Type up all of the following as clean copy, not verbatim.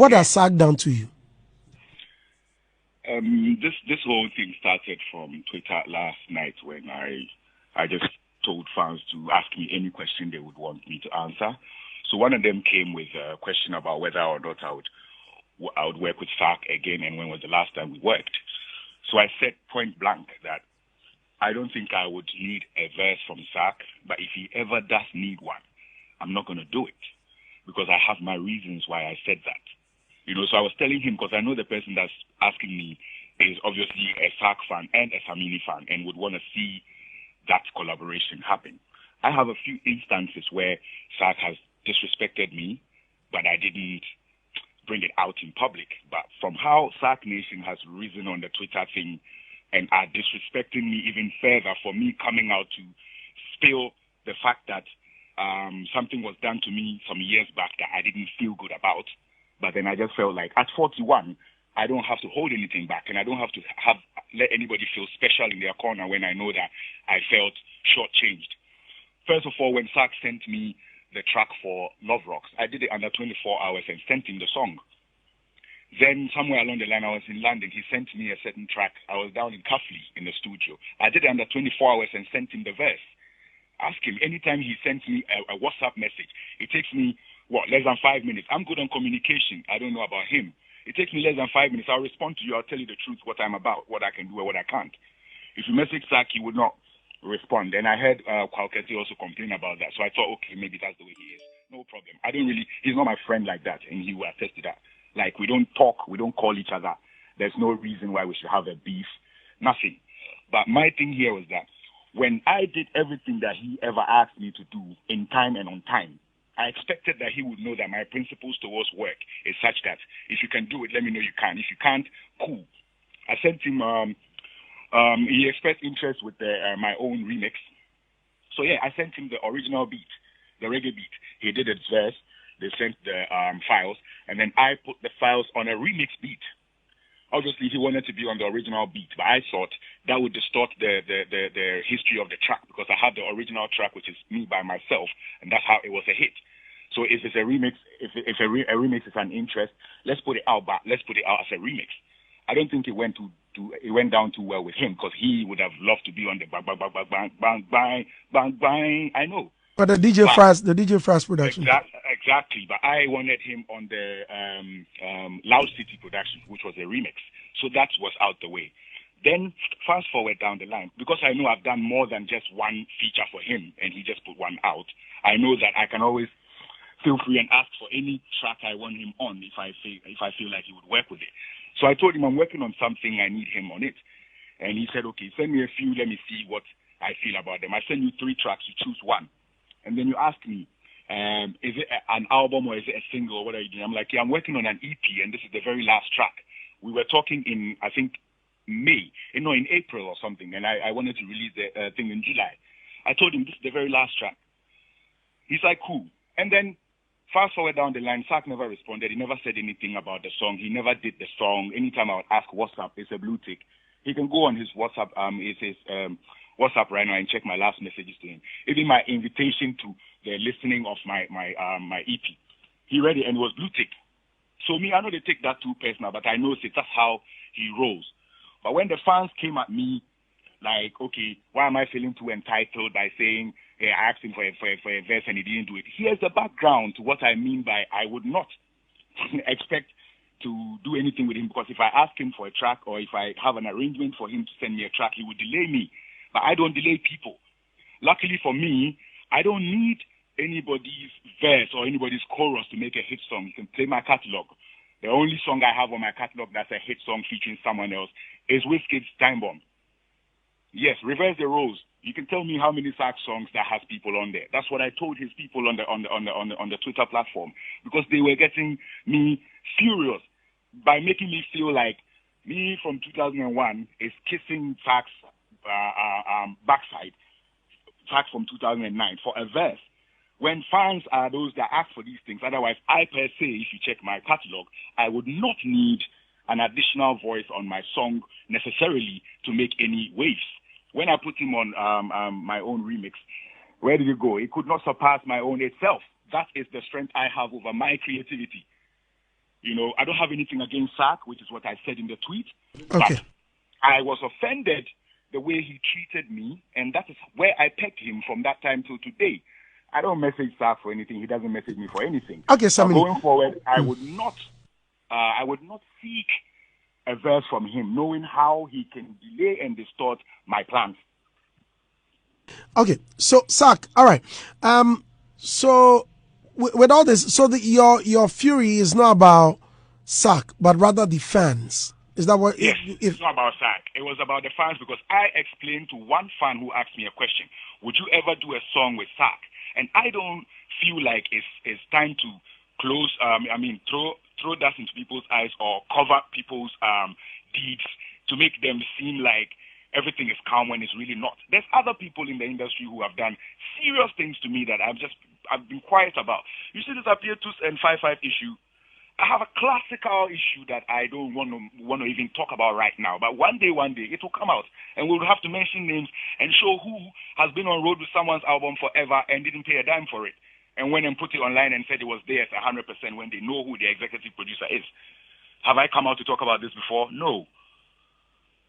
What has Sark done to you? This whole thing started from Twitter last night when I just told fans to ask me any question they would want me to answer. So one of them came with a question about whether or not I would work with Sark again and when was the last time we worked. So I said point blank that I don't think I would need a verse from Sark, but if he ever does need one, I'm not going to do it because I have my reasons why I said that. So I was telling him because I know the person that's asking me is obviously a Sark fan and a Samini fan and would want to see that collaboration happen. I have a few instances where Sark has disrespected me, but I didn't bring it out in public. But from how Sark Nation has risen on the Twitter thing and are disrespecting me even further for me coming out to spill the fact that something was done to me some years back that I didn't feel good about. But then I just felt like at 41, I don't have to hold anything back and I don't have to let anybody feel special in their corner when I know that I felt shortchanged. First of all, when Sark sent me the track for Love Rocks, I did it under 24 hours and sent him the song. Then somewhere along the line, I was in London. He sent me a certain track. I was down in Cuffley in the studio. I did it under 24 hours and sent him the verse. Ask him, anytime he sends me a WhatsApp message, it takes me, less than 5 minutes. I'm good on communication. I don't know about him. It takes me less than 5 minutes. I'll respond to you. I'll tell you the truth, what I'm about, what I can do and what I can't. If you message Sark, he would not respond. And I heard Kwalketi also complain about that. So I thought, okay, maybe that's the way he is. No problem. He's not my friend like that. And he will attest to that. Like, we don't talk. We don't call each other. There's no reason why we should have a beef. Nothing. But my thing here was that when I did everything that he ever asked me to do in time and on time, I expected that he would know that my principles towards work is such that if you can do it, let me know you can. If you can't, cool. I sent him, he expressed interest with my own remix. So yeah, I sent him the original beat, the reggae beat. He did his verse. They sent the files, and then I put the files on a remix beat. Obviously, he wanted to be on the original beat, but I thought that would distort the history of the track because I had the original track, which is me by myself, and that's how it was a hit. So if it's a remix, if a remix is an interest, let's put it out, but let's put it out as a remix. I don't think it went down too well with him because he would have loved to be on the bang bang bang bang bang bang bang bang bang. I know. But the DJ Fraz production. Exactly. But I wanted him on the Loud City production, which was a remix. So that was out the way. Then fast forward down the line, because I know I've done more than just one feature for him, and he just put one out. I know that I can always feel free and ask for any track I want him on if I feel like he would work with it. So I told him I'm working on something. I need him on it, and he said, "Okay, send me a few. Let me see what I feel about them. I send you 3 tracks. You choose one." And then you ask me, is it an album or is it a single or what are you doing? I'm like, yeah, I'm working on an EP and this is the very last track. We were talking in, I think, in April or something, and I wanted to release the thing in July. I told him this is the very last track. He's like, cool. And then fast forward down the line, Sark never responded. He never said anything about the song. He never did the song. Anytime I would ask what's up, it's a blue tick. He can go on his WhatsApp, WhatsApp right now and check my last messages to him. Even my invitation to the listening of my EP. He read it and it was blue tick. So I know they take that too personal, but I know that's how he rolls. But when the fans came at me, like, okay, why am I feeling too entitled by saying, hey, I asked him for a verse and he didn't do it? Here's the background to what I mean by I would not expect to do anything with him, because if I ask him for a track or if I have an arrangement for him to send me a track, he would delay me. But I don't delay people. Luckily for me, I don't need anybody's verse or anybody's chorus to make a hit song. You can play my catalog. The only song I have on my catalog that's a hit song featuring someone else is Wizkid's Time Bomb. Yes, reverse the roles. You can tell me how many Sark songs that has people on there. That's what I told his people on the Twitter platform, because they were getting me furious by making me feel like me from 2001 is kissing Sark's backside, Sark from 2009 for a verse. When fans are those that ask for these things, otherwise, I per se, if you check my catalog, I would not need an additional voice on my song necessarily to make any waves. When I put him on my own remix, where did it go? It could not surpass my own itself. That is the strength I have over my creativity. I don't have anything against Sark, which is what I said in the tweet. Okay. But I was offended the way he treated me, and that is where I pegged him from that time till today. I don't message Sark for anything. He doesn't message me for anything. Okay, Samini. Going forward, I would not seek a verse from him, knowing how he can delay and distort my plans. Okay, so Sark, all right. So with all this, so your fury is not about Sark, but rather the fans. Is that what? Yes, it's not about Sark. It was about the fans because I explained to one fan who asked me a question: would you ever do a song with Sark? And I don't feel like it's time to close. Throw dust into people's eyes or cover people's deeds to make them seem like everything is calm when it's really not. There's other people in the industry who have done serious things to me that I've been quiet about. You see this Appear 2 and 5-5 issue. I have a classical issue that I don't want to even talk about right now. But one day it will come out, and we'll have to mention names and show who has been on road with someone's album forever and didn't pay a dime for it, and went and put it online and said it was theirs 100% when they know who the executive producer is. Have I come out to talk about this before? No.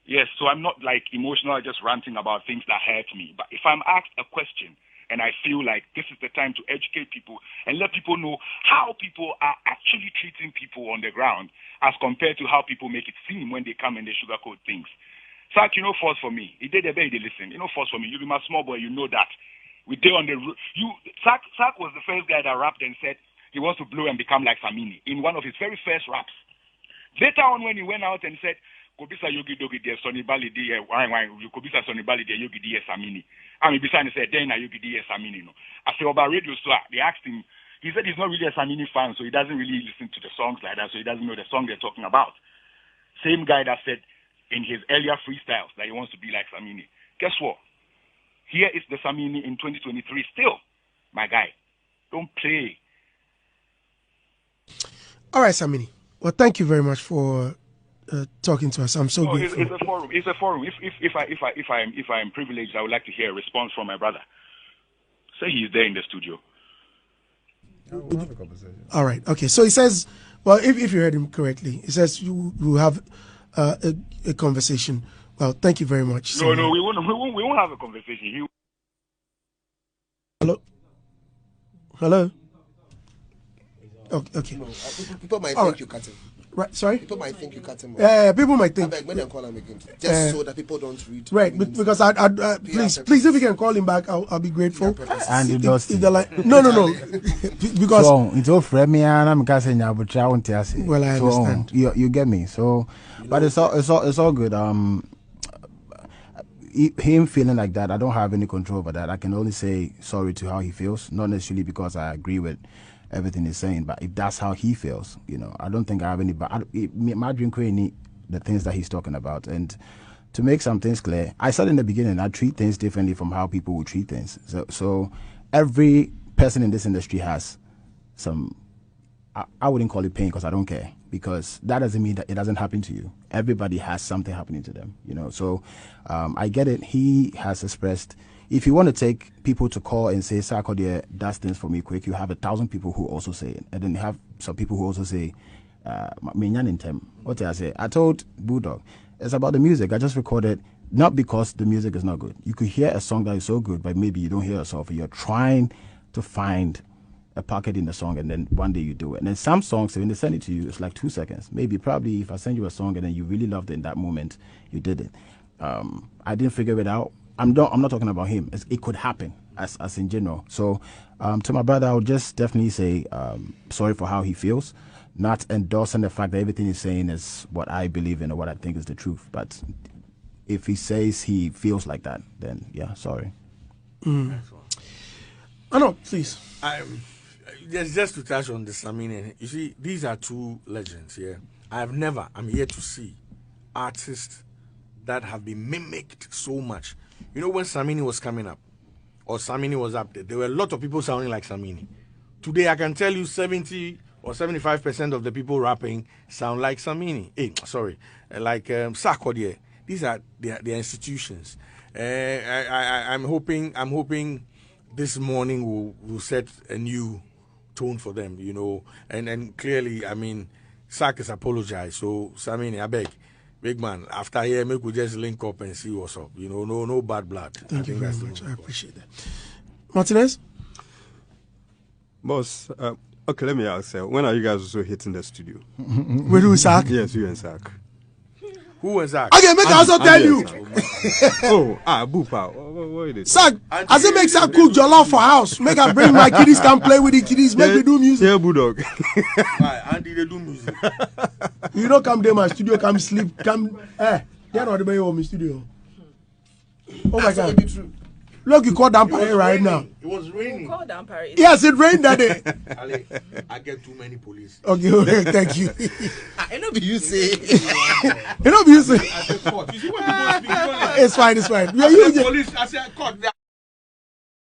Yes, so I'm not like emotional, just ranting about things that hurt me. But if I'm asked a question and I feel like this is the time to educate people and let people know how people are actually treating people on the ground as compared to how people make it seem when they come and they sugarcoat things. Sark, force for me. He did a baby listen. Force for me. You be my small boy, you know that. We did on the Sark was the first guy that rapped and said he wants to blow and become like Samini in one of his very first raps. Later on when he went out and said Kobisa Yogi Dogi de Sonny Bali de Kobisa Sonny Bali de Yogi de Samini. I mean, besides, said, then I Yogi de Samini. No. After about radio, so they asked him, he said he's not really a Samini fan, so he doesn't really listen to the songs like that, so he doesn't know the song they're talking about. Same guy that said in his earlier freestyles that he wants to be like Samini. Guess what? Here is the Samini in 2023 still, my guy. Don't play. All right, Samini. Well, thank you very much for talking to us. I'm so grateful. It's a forum. It's a forum. If I'm privileged, I would like to hear a response from my brother. Say he's there in the studio. We'll have a conversation. All right. Okay. So he says, well, if you heard him correctly, he says you will have a conversation. Well, thank you very much. No, we won't have a conversation. Hello. Okay. No, people might think you cut him. Right, sorry? People might think you cut him off. Yeah, people might think. I beg, when they call him again, just so that people don't read. Right, because please, if you can call him back, I'll be grateful. And you lost if no, because so it's all for me, and I'm guessing I would try to say. Well, I understand. You get me. So, but it's all good. Him feeling like that, I don't have any control over that. I can only say sorry to how he feels, not necessarily because I agree with everything he's saying, but if that's how he feels, I don't think I have any. But my dream creating the things that he's talking about, and to make some things clear, I said in the beginning, I treat things differently from how people would treat things. So every person in this industry has some. I wouldn't call it pain because I don't care, because that doesn't mean that it doesn't happen to you. Everybody has something happening to them, So I get it. He has expressed. If you want to take people to call and say, Sarkodie does things for me quick, you have 1,000 people who also say it. And then you have some people who also say, what did I say? I told Bulldog, it's about the music. I just recorded, not because the music is not good. You could hear a song that is so good, but maybe you don't hear yourself. You're trying to find a pocket in the song, and then one day you do it. And then some songs, when they send it to you, it's like 2 seconds. Maybe, probably, if I send you a song and then you really loved it in that moment, you did it. I didn't figure it out. I'm not talking about him. It could happen, as in general. So, to my brother, I would just definitely say sorry for how he feels, not endorsing the fact that everything he's saying is what I believe in or what I think is the truth. But if he says he feels like that, then yeah, sorry. Oh no, please. Just to touch on the Samini, you see, these are two legends here. I'm yet to see artists that have been mimicked so much. When Samini was coming up, or Samini was up there were a lot of people sounding like Samini. Today, I can tell you 70 or 75% of the people rapping sound like Samini. Like Sarkodie. These are their institutions. I'm hoping this morning will set a new tone for them, and clearly, Sark is apologized. So Samini, I beg, big man. After here, make we just link up and see what's up. You know, no bad blood. Thank you very much. I appreciate that. Martinez? Boss, okay, let me ask when are you guys also hitting the studio? We do Sark? Yes, you and Sark. Who and Sark? Okay, make I also tell you. Bupa. What is it? Sark, as it makes her cook jollof for house, make her bring my kiddies, come play with the kiddies, make me do music. Yeah, Bulldog. Why? Andy, they do music. You don't come there, my studio, come sleep, come. They're not the way home in studio. Oh my God. Look, you call down parade right now. It was raining. Call down parade. Yes, it rained that day. Ali, I get too many police. Okay, thank you. I know you say. You know, you say. I said, court. You see what people speak? It's fine, it's fine. I said, police. I said, court.